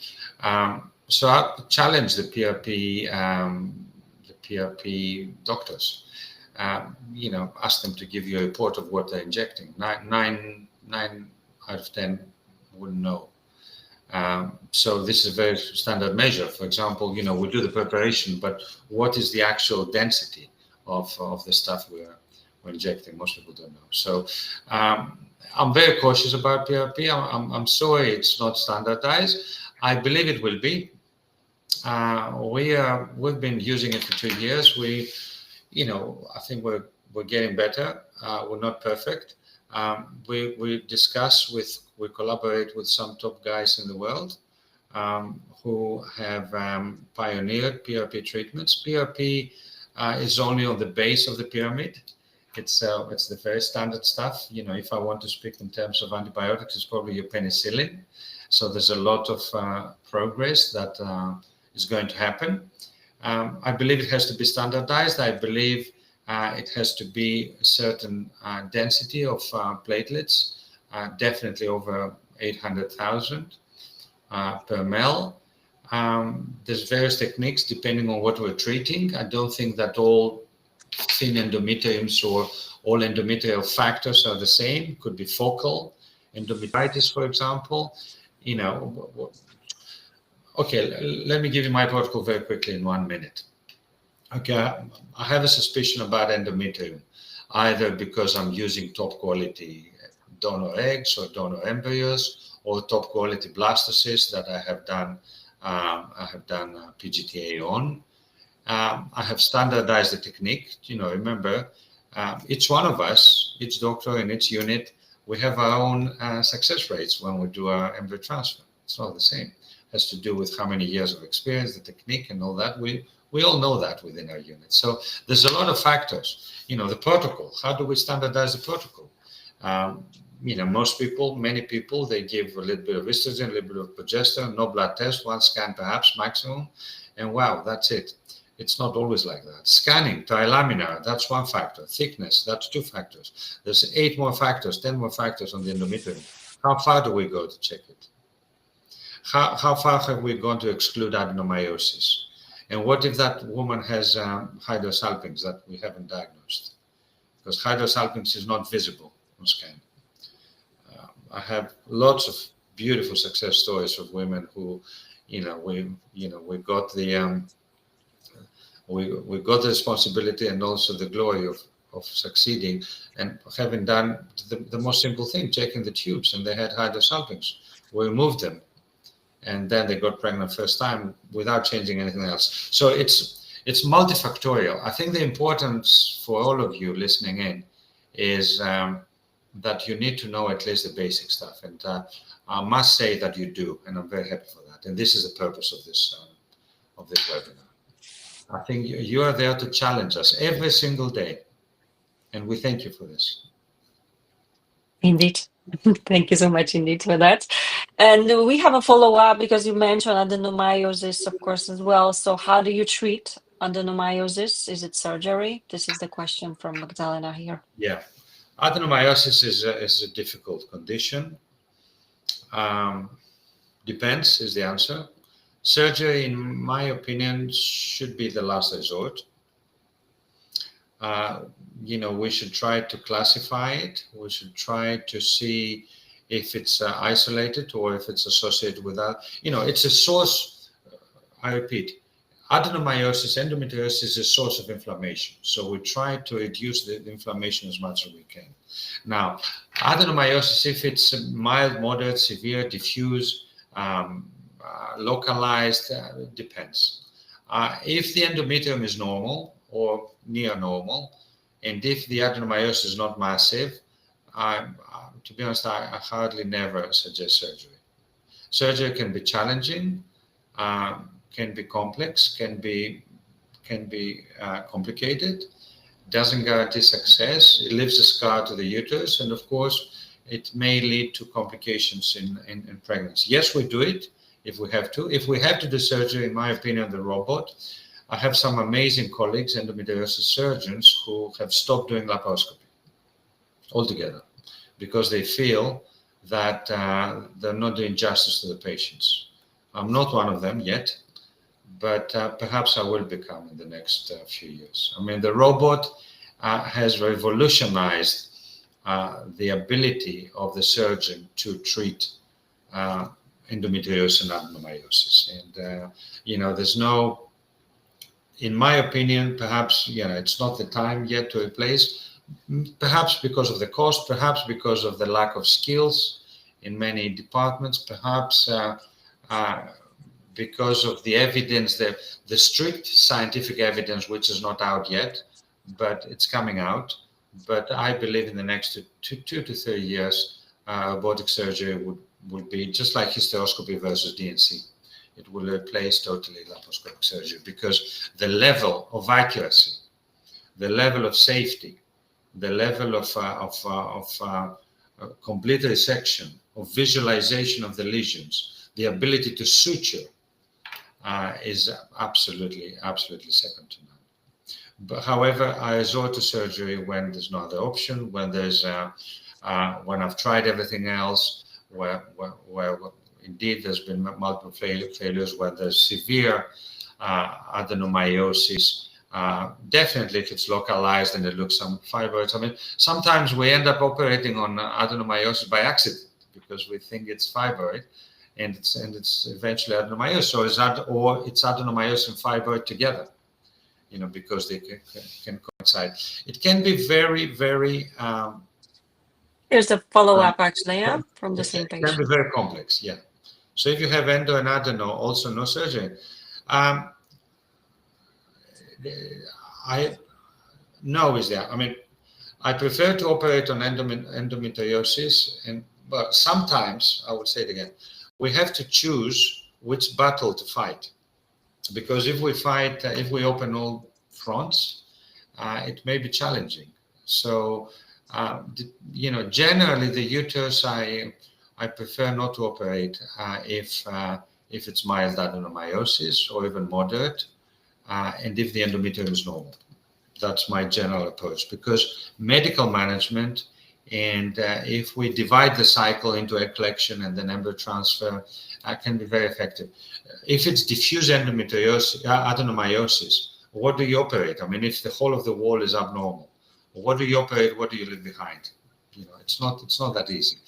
So I challenge the PRP doctors. Ask them to give you a report of what they're injecting. Nine out of 10 wouldn't know. So this is a very standard measure. For example, we do the preparation, but what is the actual density of the stuff we're injecting? Most people don't know. So I'm very cautious about PRP. I'm sorry it's not standardized. I believe it will be. We've been using it for 2 years. I think we're getting better. We're not perfect. We discuss with We collaborate with some top guys in the world who have pioneered PRP treatments. PRP is only on the base of the pyramid. It's the very standard stuff. You know, if I want to speak in terms of antibiotics, it's probably your penicillin. So there's a lot of progress that is going to happen. I believe it has to be standardized. I believe it has to be a certain density of platelets, definitely over 800,000 per ml. There's various techniques depending on what we're treating. I don't think that all thin endometriomes or all endometrial factors are the same. Could be focal endometritis, for example. You know, okay, let me give you my protocol very quickly in 1 minute. Okay, I have a suspicion about endometrium, either because I'm using top quality donor eggs or donor embryos, or top quality blastocysts that I have done PGTA on. I have standardized the technique. You know, remember, each one of us, each doctor in each unit, we have our own success rates when we do our embryo transfer. It's not the same. It has to do with how many years of experience, the technique, and all that. We all know that within our unit. So there's a lot of factors. You know, the protocol. How do we standardize the protocol? You know, many people, they give a little bit of estrogen, a little bit of progesterone, no blood test, 1 scan perhaps maximum, and wow, that's it. It's not always like that. Scanning, trilaminar, that's 1 factor. Thickness, that's 2 factors. There's 8 more factors, 10 more factors on the endometrium. How far do we go to check it? How far have we gone to exclude adenomyosis? And what if that woman has hydrosalpinx that we haven't diagnosed? Because hydrosalpinx is not visible on scan. I have lots of beautiful success stories of women who, we got the we got the responsibility and also the glory of succeeding and having done the most simple thing, checking the tubes, and they had hydrosalpinx. We removed them, and then they got pregnant first time without changing anything else. So it's multifactorial. I think the importance for all of you listening in is that you need to know at least the basic stuff, and I must say that you do, and I'm very happy for that. And this is the purpose of this webinar. I think you are there to challenge us every single day, and we thank you for this. Indeed. Thank you so much indeed for that. And we have a follow-up because you mentioned adenomyosis, of course, as well. So how do you treat adenomyosis? Is it surgery? This is the question from Magdalena here. Yeah. Adenomyosis is a difficult condition. Depends is the answer. Surgery, in my opinion, should be the last resort. We should try to classify it. We should try to see if it's isolated or if it's associated with that. It's a source, I repeat, adenomyosis, endometriosis is a source of inflammation. So we try to reduce the inflammation as much as we can. Now, adenomyosis, if it's mild, moderate, severe, diffuse, localized, depends. If the endometrium is normal or near normal, and if the adenomyosis is not massive, to be honest, I hardly never suggest surgery. Surgery can be challenging, can be complex, can be complicated, doesn't guarantee success. It leaves a scar to the uterus, and of course, it may lead to complications in pregnancy. Yes, we do it if we have to. If we have to do surgery, in my opinion, the robot, I have some amazing colleagues, endometriosis surgeons, who have stopped doing laparoscopy altogether because they feel that they're not doing justice to the patients. I'm not one of them yet, but perhaps I will become in the next few years. I mean, the robot has revolutionized the ability of the surgeon to treat endometriosis and adenomyosis. And, there's no, in my opinion, perhaps, it's not the time yet to replace, perhaps because of the cost, perhaps because of the lack of skills in many departments, perhaps because of the evidence, the strict scientific evidence, which is not out yet, but it's coming out. But I believe in the next 2 to 3 years, robotic surgery would be just like hysteroscopy versus DNC. It will replace totally laparoscopic surgery because the level of accuracy, the level of safety, the level of complete resection, of visualization of the lesions, the ability to suture is absolutely second to none. But however, I resort to surgery when there's no other option, when there's when I've tried everything else, where indeed there's been multiple failures, where there's severe adenomyosis. Definitely, if it's localized and it looks some fibroids. I mean, sometimes we end up operating on adenomyosis by accident because we think it's fibroid, and it's eventually adenomyosis, or it's adenomyosis and fibroid together. Because they can coincide. It can be very, very. Here's a follow-up, actually, from the same patient. It can be very complex, yeah. So if you have endo and adeno, also no surgery. No is there. I mean, I prefer to operate on endometriosis, but sometimes, I would say it again, we have to choose which battle to fight. Because if we open all fronts, it may be challenging. So, generally the uterus, I prefer not to operate if it's mild adenomyosis or even moderate, and if the endometrium is normal. That's my general approach, because medical management, and if we divide the cycle into egg collection and then embryo transfer, can be very effective. If it's diffuse endometriosis, adenomyosis, what do you operate? I mean, if the whole of the wall is abnormal, what do you operate? What do you leave behind? It's not that easy.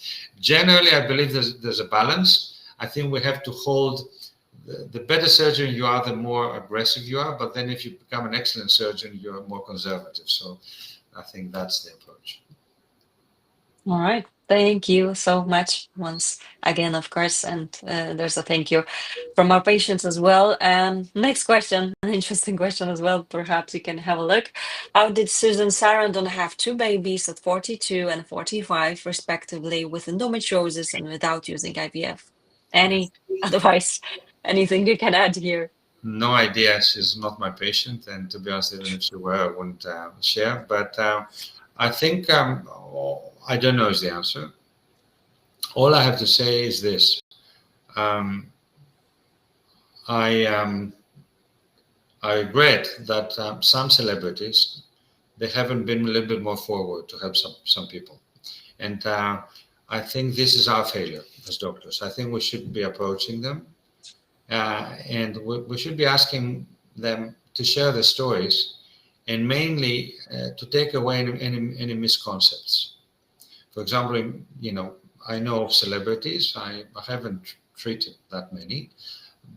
Generally, I believe there's a balance. I think we have to hold. The better surgeon you are, the more aggressive you are. But then if you become an excellent surgeon, you're more conservative. So I think that's the approach. All right. Thank you so much once again, of course. And there's a thank you from our patients as well. Next question, an interesting question as well. Perhaps you can have a look. How did Susan Sarandon have 2 babies at 42 and 45, respectively, with endometriosis and without using IVF? Any advice? Anything you can add here? No idea. She's not my patient. And to be honest, even if she were, I wouldn't share. But I think I don't know is the answer. All I have to say is this. I regret that some celebrities, they haven't been a little bit more forward to help some people. And I think this is our failure as doctors. I think we should be approaching them and we should be asking them to share their stories, and mainly to take away any misconceptions. For example, I know of celebrities, I haven't treated that many,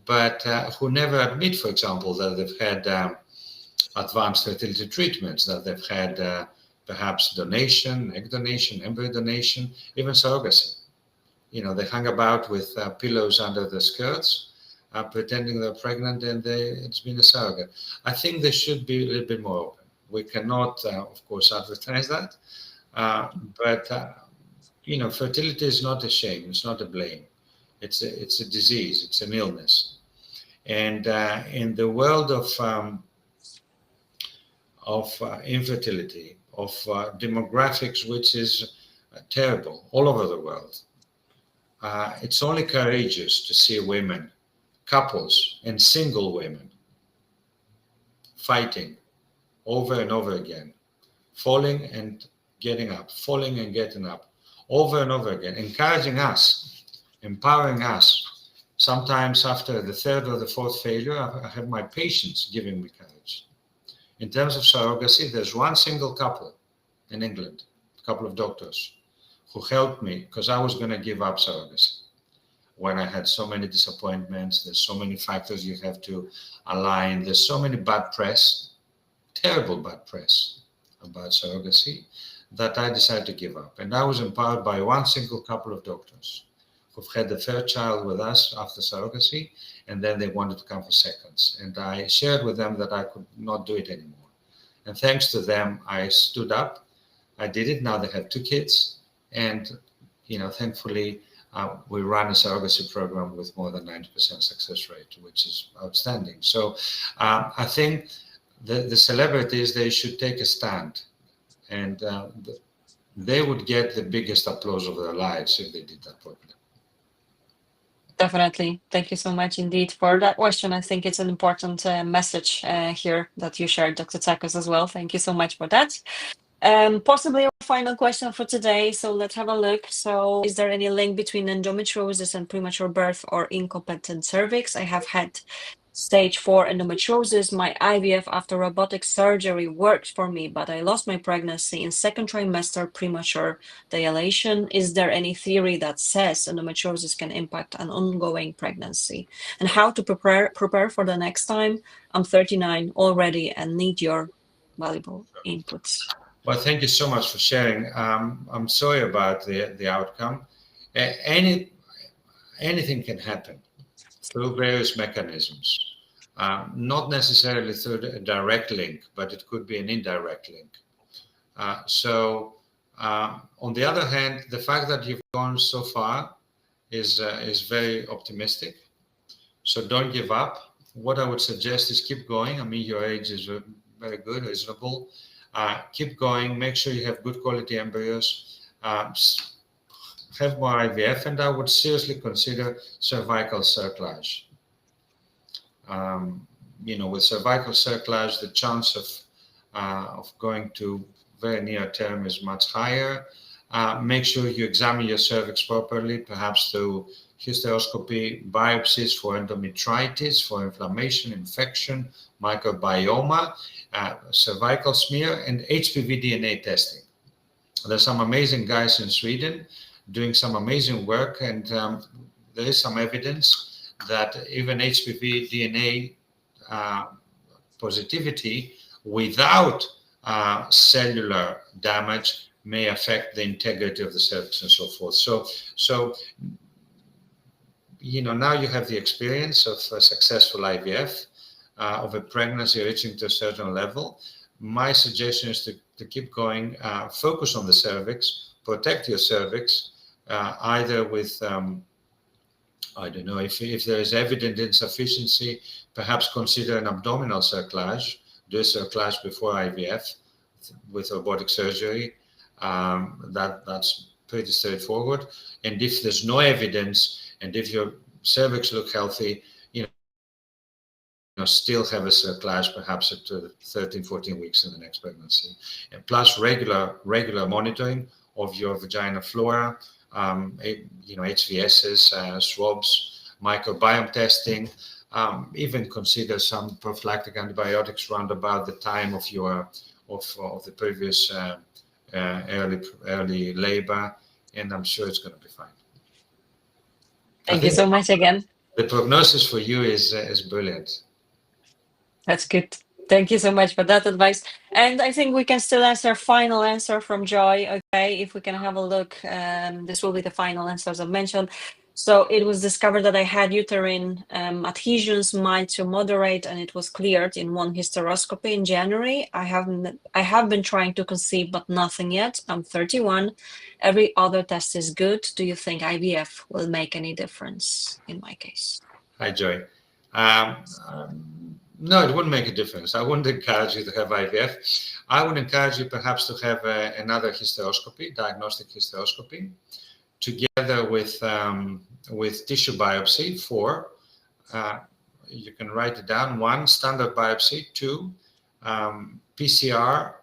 but who never admit, for example, that they've had advanced fertility treatments, that they've had perhaps donation, egg donation, embryo donation, even surrogacy. They hang about with pillows under their skirts, pretending they're pregnant, and it's been a surrogate. I think they should be a little bit more open. We cannot, of course, advertise that, but fertility is not a shame. It's not a blame. It's a disease. It's an illness. And in the world of infertility, of demographics, which is terrible all over the world, it's only courageous to see women, couples, and single women fighting over and over again, falling and getting up, falling and getting up, over and over again, encouraging us, empowering us. Sometimes after the third or the fourth failure, I have my patients giving me courage. In terms of surrogacy, there's one single couple in England, a couple of doctors, who helped me because I was going to give up surrogacy when I had so many disappointments. There's so many factors you have to align. There's so many bad press, terrible bad press about surrogacy, that I decided to give up. And I was empowered by one single couple of doctors who've had the third child with us after surrogacy, and then they wanted to come for seconds. And I shared with them that I could not do it anymore. And thanks to them, I stood up. I did it. Now they have 2 kids. And, thankfully, we run a surrogacy program with more than 90% success rate, which is outstanding. So I think the celebrities, they should take a stand, and they would get the biggest applause of their lives if they did that properly. Definitely. Thank you so much indeed for that question. I think it's an important message here that you shared, Dr. Tsakos, as well. Thank you so much for that. Possibly our final question for today. So let's have a look. So, is there any link between endometriosis and premature birth or incompetent cervix? I have had stage 4 endometriosis. My IVF after robotic surgery worked for me, but I lost my pregnancy in second trimester, premature dilation. Is there any theory that says endometriosis can impact an ongoing pregnancy? And how to prepare for the next time? I'm 39 already and need your valuable inputs. Well, thank you so much for sharing. I'm sorry about the outcome. Anything can happen through various mechanisms, not necessarily through a direct link, but it could be an indirect link. On the other hand, the fact that you've gone so far is very optimistic. So don't give up. What I would suggest is keep going. I mean, your age is very good, reasonable. Keep going. Make sure you have good quality embryos. Have more IVF, and I would seriously consider cervical cerclage. With cervical cerclage, the chance of going to very near term is much higher. Make sure you examine your cervix properly, perhaps through hysteroscopy, biopsies for endometritis, for inflammation, infection, microbioma, cervical smear, and HPV DNA testing. There's some amazing guys in Sweden doing some amazing work, and there is some evidence that even HPV DNA positivity without cellular damage may affect the integrity of the cervix and so forth. So now you have the experience of a successful IVF, of a pregnancy reaching to a certain level. My suggestion is to keep going, focus on the cervix, protect your cervix, either with, I don't know, if there is evident insufficiency, perhaps consider an abdominal cerclage, do a cerclage before IVF with robotic surgery. That's pretty straightforward. And if there's no evidence, and if your cervix look healthy, still have a cerclage perhaps at 13, 14 weeks in the next pregnancy. And plus regular monitoring of your vagina flora, HVSs, swabs, microbiome testing, even consider some prophylactic antibiotics round about the time of the previous early labor, and I'm sure it's going to be fine. Thank you so much again. The prognosis for you is brilliant. That's good. Thank you so much for that advice. And I think we can still answer final answer from Joy. Okay, if we can have a look, this will be the final answer as I mentioned. So it was discovered that I had uterine adhesions, mild to moderate, and it was cleared in one hysteroscopy in January. I have been trying to conceive, but nothing yet. I'm 31. Every other test is good. Do you think IVF will make any difference in my case? Hi, Joy. No, it wouldn't make a difference. I wouldn't encourage you to have IVF. I would encourage you perhaps to have another hysteroscopy, diagnostic hysteroscopy, together with tissue biopsy. You can write it down. 1, standard biopsy. 2, PCR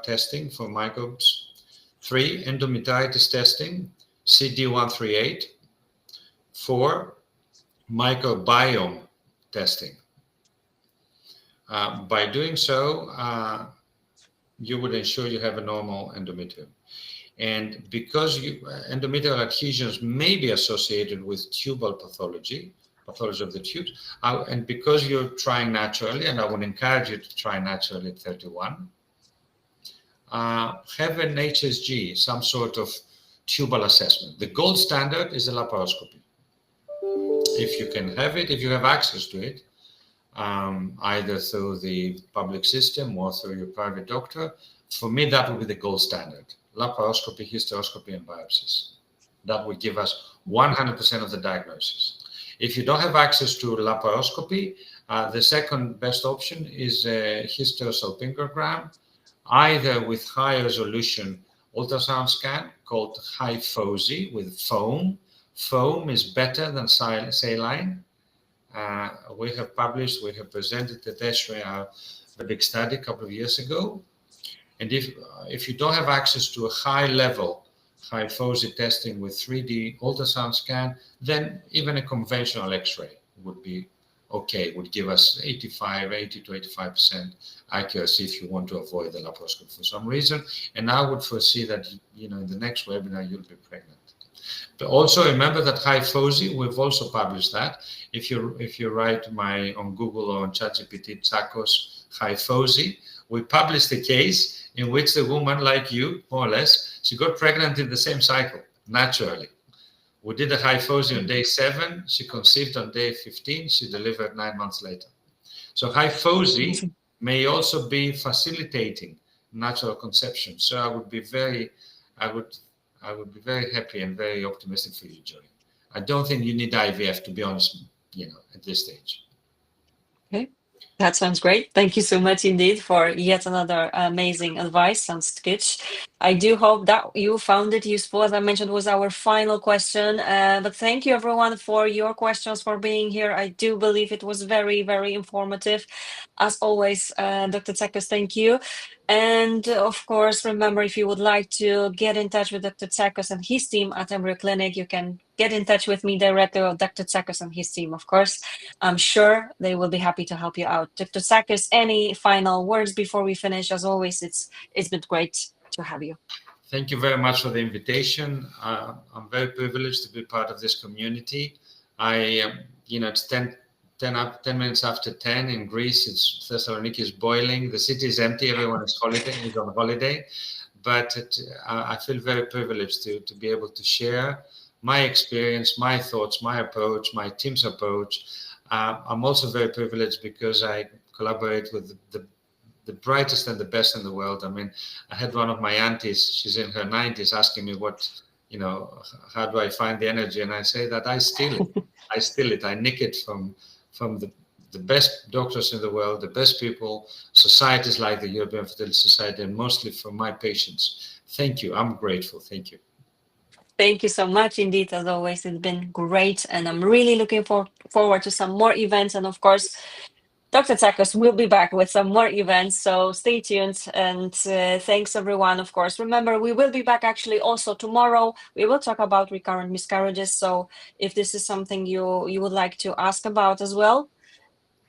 testing for microbes. 3, endometritis testing, CD138. 4, microbiome testing. By doing so, you would ensure you have a normal endometrium. And because endometrial adhesions may be associated with tubal pathology of the tubes, and because you're trying naturally, and I would encourage you to try naturally at 31, have an HSG, some sort of tubal assessment. The gold standard is a laparoscopy. If you can have it, if you have access to it, either through the public system or through your private doctor, for me, that would be the gold standard. Laparoscopy, hysteroscopy, and biopsies. That would give us 100% of the diagnosis. If you don't have access to laparoscopy, the second best option is a hysterosalpingogram, either with high resolution ultrasound scan called high FOSI with foam. Foam is better than saline. We have published, we have presented at Asherman a big study a couple of years ago. And if you don't have access to a high level, high FOSI testing with 3D ultrasound scan, then even a conventional X-ray would be okay, would give us 80 to 85% accuracy if you want to avoid the laparoscopy for some reason. And I would foresee that, in the next webinar, you'll be pregnant. But also remember that high FOSI, we've also published that. If you write on Google or on ChatGPT, Tsakos high FOSI, we published a case in which the woman, like you, more or less, she got pregnant in the same cycle, naturally. We did a high FOSI on day 7. She conceived on day 15. She delivered 9 months later. So high FOSI may also be facilitating natural conception. So I would be very happy and very optimistic for you, Joy. I don't think you need IVF, to be honest, at this stage. Okay. That sounds great. Thank you so much indeed for yet another amazing advice. Sounds good. I do hope that you found it useful. As I mentioned, was our final question. But thank you everyone for your questions, for being here. I do believe it was very, very informative. As always, Dr. Tsakos, thank you. And of course, remember, if you would like to get in touch with Dr. Tsakos and his team at Embryoclinic, you can get in touch with me, Director of Dr. Tsakos and his team, of course. I'm sure they will be happy to help you out. Dr. Tsakos, any final words before we finish? As always, it's been great to have you. Thank you very much for the invitation. I'm very privileged to be part of this community. It's 10 minutes after 10 in Greece. It's Thessaloniki is boiling. The city is empty. Everyone is on holiday. But I feel very privileged to be able to share my experience, my thoughts, my approach, my team's approach. I'm also very privileged because I collaborate with the brightest and the best in the world. I mean, I had one of my aunties, she's in her 90s, asking me how do I find the energy? And I say that I steal it. I nick it from the best doctors in the world, the best people, societies like the European Fertility Society, and mostly from my patients. Thank you. I'm grateful. Thank you. Thank you so much indeed. As always, it's been great. And I'm really looking forward to some more events. And of course, Dr. Tsakos will be back with some more events, so stay tuned. And thanks everyone, of course. Remember, we will be back actually also tomorrow. We will talk about recurrent miscarriages. So if this is something you would like to ask about as well,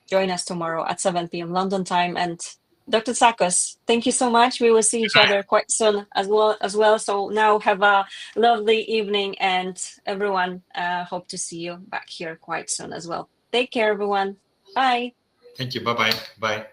join us tomorrow at 7 p.m. London time. And Dr. Tsakos, thank you so much. We will see each other quite soon as well. So now have a lovely evening, and everyone, hope to see you back here quite soon as well. Take care, everyone. Bye. Thank you. Bye-bye. Bye.